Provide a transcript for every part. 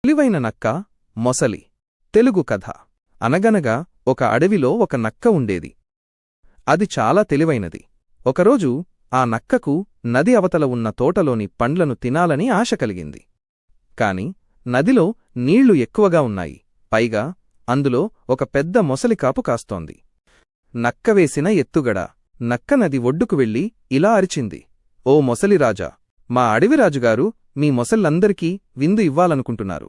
తెలివైన నక్క, మొసలి. తెలుగు కథ. అనగనగా ఒక అడవిలో ఒక నక్క ఉండేది. అది చాలా తెలివైనది. ఒకరోజు ఆ నక్కకు నది అవతల ఉన్న తోటలోని పండ్లను తినాలని ఆశ కలిగింది. కాని నదిలో నీళ్లు ఎక్కువగా ఉన్నాయి. పైగా అందులో ఒక పెద్ద మొసలి కాపు కాస్తోంది. నక్కవేసిన ఎత్తుగడ. నక్క నది ఒడ్డుకు వెళ్లి ఇలా అరిచింది, ఓ మొసలిరాజా, మా అడవిరాజుగారు మీ మొసళ్ళందరికీ విందు ఇవ్వాలనుకుంటున్నారు.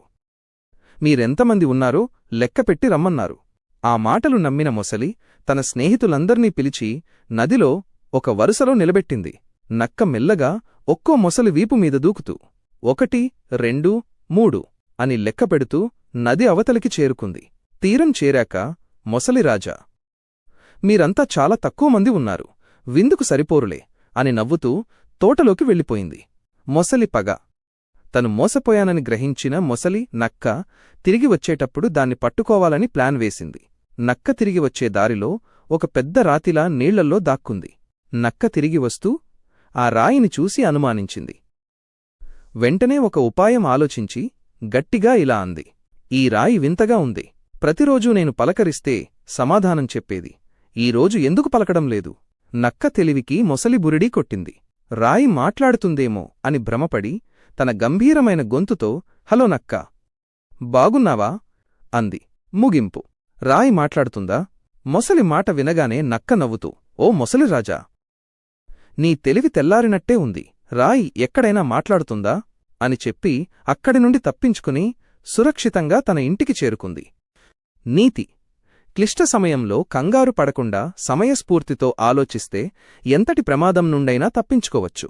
మీరెంతమంది ఉన్నారో లెక్కపెట్టి రమ్మన్నారు. ఆ మాటలు నమ్మిన మొసలి తన స్నేహితులందర్నీ పిలిచి నదిలో ఒక వరుసలో నిలబెట్టింది. నక్క మెల్లగా ఒక్కో మొసలి వీపుమీద దూకుతూ 1, 2, 3 అని లెక్కపెడుతూ నది అవతలికి చేరుకుంది. తీరం చేరాక, మొసలిరాజా, మీరంతా చాలా తక్కువ మంది ఉన్నారు, విందుకు సరిపోరులే అని నవ్వుతూ తోటలోకి వెళ్ళిపోయింది. మొసలి పగ. తను మోసపోయానని గ్రహించిన మొసలి నక్క తిరిగి వచ్చేటప్పుడు దాన్ని పట్టుకోవాలని ప్లాన్ వేసింది. నక్క తిరిగి వచ్చే దారిలో ఒక పెద్ద రాతిలా నీళ్లల్లో దాక్కుంది. నక్క తిరిగి వస్తూ ఆ రాయిని చూసి అనుమానించింది. వెంటనే ఒక ఉపాయం ఆలోచించి గట్టిగా ఇలా అంది, ఈ రాయి వింతగా ఉంది. ప్రతిరోజూ నేను పలకరిస్తే సమాధానం చెప్పేది. ఈరోజు ఎందుకు పలకడం లేదు? నక్క తెలివికి మొసలి బురిడీ కొట్టింది. రాయి మాట్లాడుతుందేమో అని భ్రమపడి తన గంభీరమైన గొంతుతో, హలో నక్కా, బాగున్నావా అంది. ముగింపు. రాయి మాట్లాడుతుందా? మొసలి మాట వినగానే నక్క నవ్వుతూ, ఓ మొసలిరాజా, నీ తెలివి తెల్లారినట్టే ఉంది. రాయి ఎక్కడైనా మాట్లాడుతుందా అని చెప్పి అక్కడి నుండి తప్పించుకుని సురక్షితంగా తన ఇంటికి చేరుకుంది. నీతి. క్లిష్ట సమయంలో కంగారు పడకుండా సమయస్ఫూర్తితో ఆలోచిస్తే ఎంతటి ప్రమాదం నుండైనా తప్పించుకోవచ్చు.